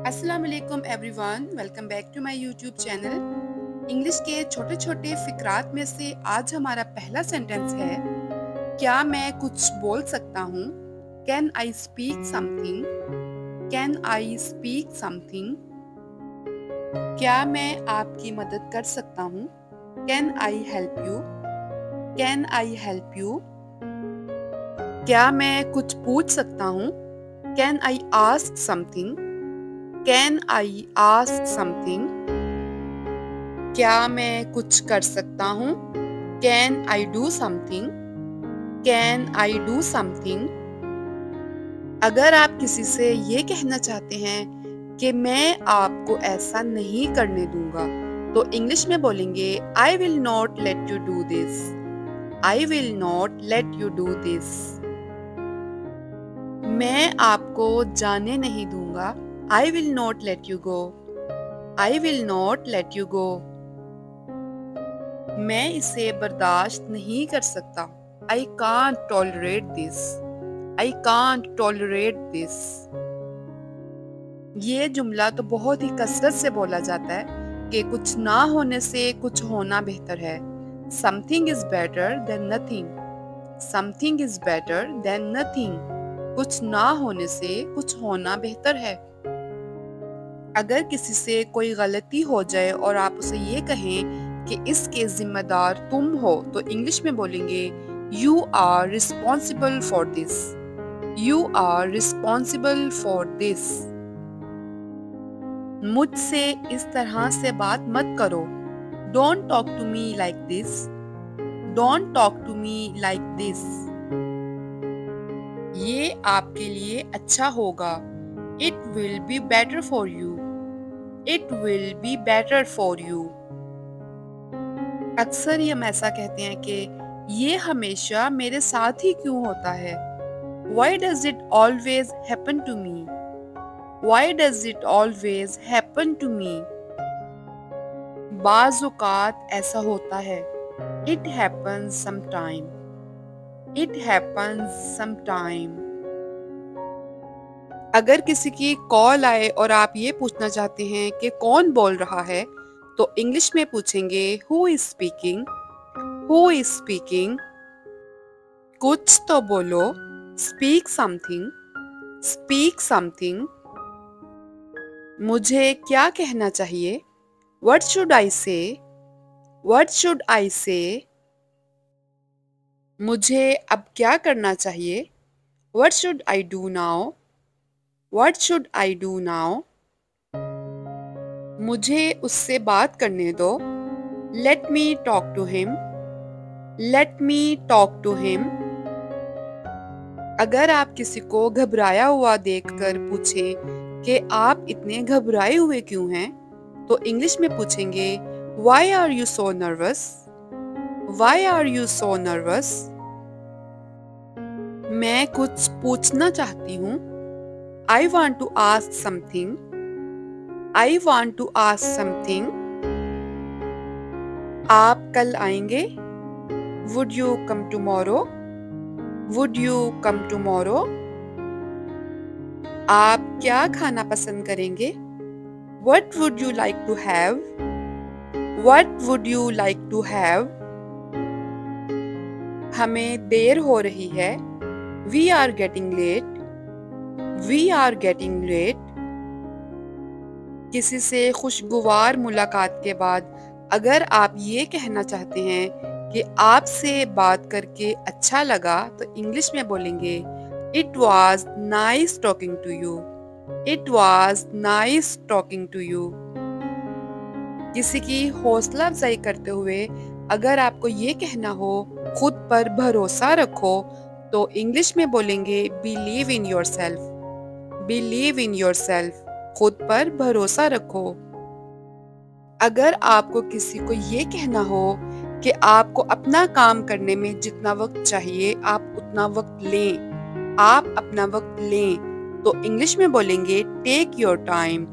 अस्सलाम वालेकुम everyone, welcome back to my YouTube channel. English के छोटे छोटे फिक्रात में से आज हमारा पहला सेंटेंस है, क्या मैं कुछ बोल सकता हूँ? Can I speak something? Can I speak something? क्या मैं आपकी मदद कर सकता हूँ? Can I help you? Can I help you? क्या मैं कुछ पूछ सकता हूँ? Can I ask something? Can I ask something? क्या मैं कुछ कर सकता हूँ? Can I do something? Can I do something? अगर आप किसी से ये कहना चाहते हैं कि मैं आपको ऐसा नहीं करने दूंगा, तो इंग्लिश में बोलेंगे I will not let you do this. I will not let you do this. मैं आपको जाने नहीं दूंगा। I will not let you go. I will not let you go. मैं इसे बर्दाश्त नहीं कर सकता। I can't tolerate this. I can't tolerate this. ये जुमला तो बहुत ही कसरत से बोला जाता है कि कुछ ना होने से कुछ होना बेहतर है। Something is better than nothing. Something is better than nothing. कुछ ना होने से कुछ होना बेहतर है। अगर किसी से कोई गलती हो जाए और आप उसे ये कहें कि इसके जिम्मेदार तुम हो, तो इंग्लिश में बोलेंगे you are responsible for this. You are responsible for this. मुझसे इस तरह से बात मत करो। Don't talk to me like this. Don't talk to me like this. ये आपके लिए अच्छा होगा। It will be better for you. It will be better for you. अक्सर हम ऐसा कहते हैं कि ये हमेशा मेरे साथ ही क्यों होता है? Why does it always happen to me? Why does it always happen to me? बाज़ औक़ात ऐसा होता है। It happens sometime. It happens sometime. अगर किसी की कॉल आए और आप ये पूछना चाहते हैं कि कौन बोल रहा है, तो इंग्लिश में पूछेंगे who is speaking? Who is speaking? कुछ तो बोलो। Speak something. Speak something. मुझे क्या कहना चाहिए? व्हाट शुड आई से? व्हाट शुड आई से? मुझे अब क्या करना चाहिए? What should I do now? What should I do now? मुझे उससे बात करने दो। Let me talk to him. Let me talk to him. अगर आप किसी को घबराया हुआ देखकर पूछें कि आप इतने घबराए हुए क्यों हैं, तो इंग्लिश में पूछेंगे Why are you so nervous? Why are you so nervous? मैं कुछ पूछना चाहती हूँ। I want to ask something. I want to ask something. आप कल आएंगे? Would you come tomorrow? Would you come tomorrow? आप क्या खाना पसंद करेंगे? What would you like to have? What would you like to have? हमें देर हो रही है। We are getting late. We are getting late. किसी से खुशगवार मुलाकात के बाद अगर आप ये कहना चाहते हैं कि आपसे बात करके अच्छा लगा, तो इंग्लिश में बोलेंगे It was nice talking to you. It was nice talking to you. किसी की हौसला अफजाई करते हुए अगर आपको ये कहना हो खुद पर भरोसा रखो, तो इंग्लिश में बोलेंगे Believe in yourself. Believe in yourself. खुद पर भरोसा रखो। अगर आपको किसी को ये कहना हो कि आपको अपना काम करने में जितना वक्त चाहिए आप उतना वक्त लें, आप अपना वक्त लें, तो इंग्लिश में बोलेंगे take your time.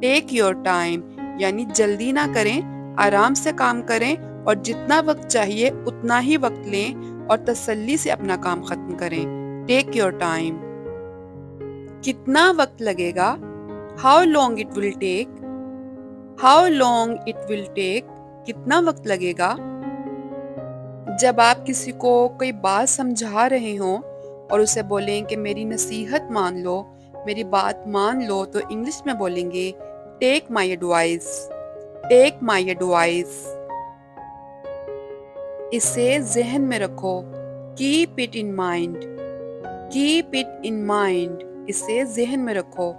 Take your time यानी जल्दी ना करें, आराम से काम करें और जितना वक्त चाहिए उतना ही वक्त लें और तसल्ली से अपना काम खत्म करें। Take your time. कितना वक्त लगेगा? How long it will take, how long it will take, कितना वक्त लगेगा। जब आप किसी को कोई बात समझा रहे हो और उसे बोलें कि मेरी नसीहत मान लो, मेरी बात मान लो, तो इंग्लिश में बोलेंगे take my advice, take my advice. इसे जहन में रखो, keep it in mind, keep it in mind, इसे जहन में रखो।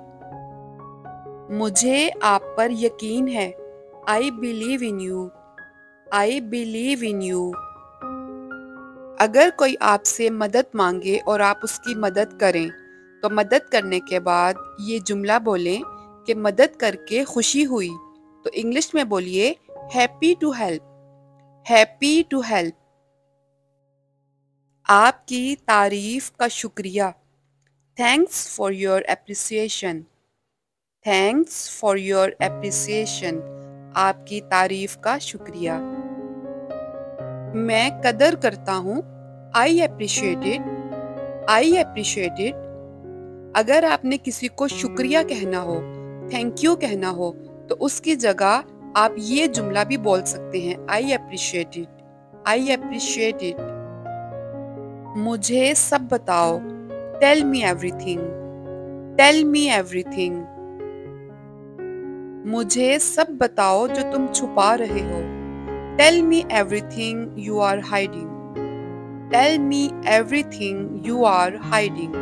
मुझे आप पर यकीन है, I believe in you, I believe in you. अगर कोई आपसे मदद मांगे और आप उसकी मदद करें, तो मदद करने के बाद ये जुमला बोलें कि मदद करके खुशी हुई, तो इंग्लिश में बोलिए happy to help, happy to help. आपकी तारीफ का शुक्रिया, thanks for your appreciation, thanks for your appreciation, आपकी तारीफ का शुक्रिया। मैं कदर करता हूँ, I appreciate it, I appreciate it. अगर आपने किसी को शुक्रिया कहना हो, थैंक यू कहना हो, तो उसकी जगह आप ये जुमला भी बोल सकते हैं, I appreciate it, I appreciate it. मुझे सब बताओ, tell me everything, tell me everything. मुझे सब बताओ जो तुम छुपा रहे हो, tell me everything you are hiding, tell me everything you are hiding.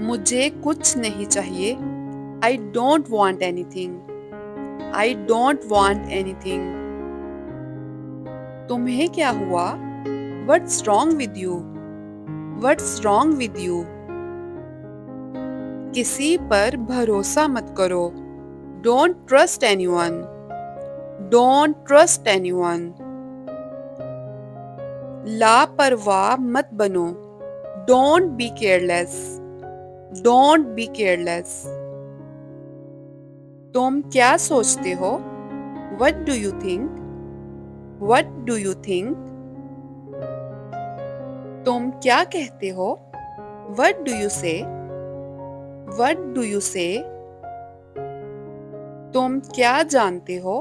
मुझे कुछ नहीं चाहिए, I don't want anything, I don't want anything. तुम्हें क्या हुआ, what's wrong with you, what's wrong with you. किसी पर भरोसा मत करो, don't trust anyone, don't trust anyone. लापरवाह मत बनो, don't be careless, don't be careless. तुम क्या सोचते हो, what do you think, what do you think. तुम क्या कहते हो, व्हाट डू यू से, व्हाट डू यू से। तुम क्या जानते हो,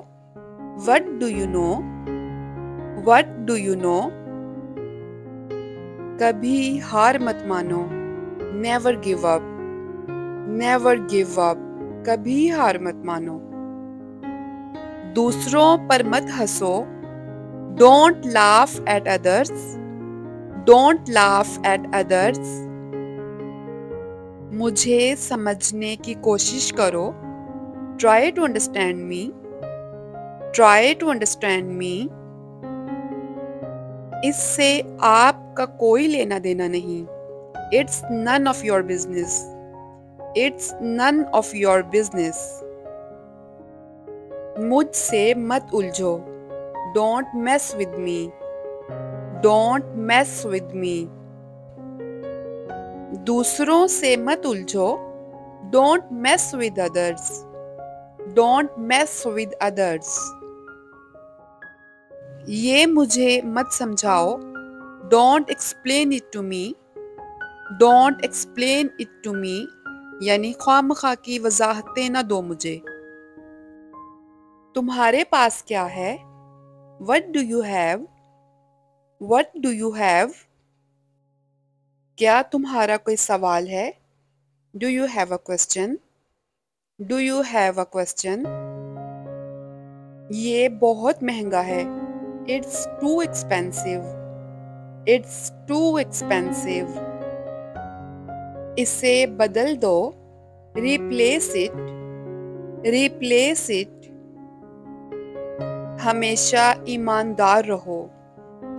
what do you know, what do you know. कभी हार मत मानो, never give up, never give up, कभी हार मत मानो। दूसरों पर मत हंसो, don't laugh at others, don't laugh at others. मुझे समझने की कोशिश करो, try to understand me, try to understand me. इससे आपका कोई लेना देना नहीं, it's none of your business, it's none of your business. मुझसे मत उलझो, don't mess with me, don't mess with me. दूसरों से मत उलझो, don't mess with others, don't mess with others. ये मुझे मत समझाओ, don't explain it to me, don't explain it to मी, यानी ख्वामखा की वजाहतें ना दो मुझे। तुम्हारे पास क्या है, what do you have, what do you have. क्या तुम्हारा कोई सवाल है, do you have a question, do you have a question. ये बहुत महंगा है, it's too expensive, it's too expensive. इसे बदल दो, रिप्लेस इट, रिप्लेस इट। हमेशा ईमानदार रहो,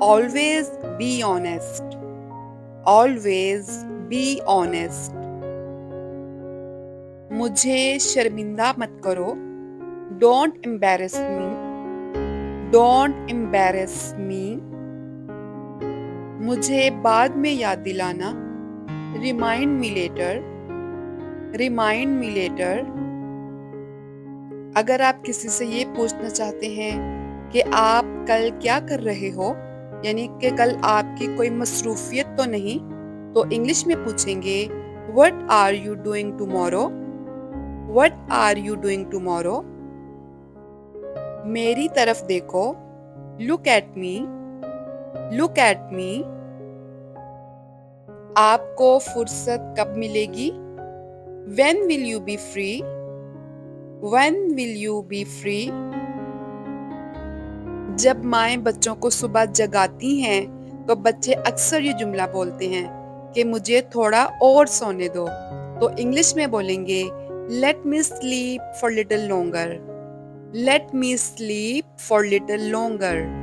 always be honest, always be honest. मुझे शर्मिंदा मत करो, don't embarrass me, don't embarrass me. मुझे बाद में याद दिलाना, remind me later, remind me later. अगर आप किसी से ये पूछना चाहते हैं कि आप कल क्या कर रहे हो, यानी कि कल आपकी कोई मसरूफियत तो नहीं, तो इंग्लिश में पूछेंगे what are you doing tomorrow, What are you doing tomorrow? मेरी तरफ देखो. Look at me. Look at me. आपको फुर्सत कब मिलेगी? When will you be free? When will you be free? जब माएँ बच्चों को सुबह जगाती हैं तो बच्चे अक्सर ये जुमला बोलते हैं कि मुझे थोड़ा और सोने दो. तो इंग्लिश में बोलेंगे let me sleep for little longer. Let me sleep for little longer.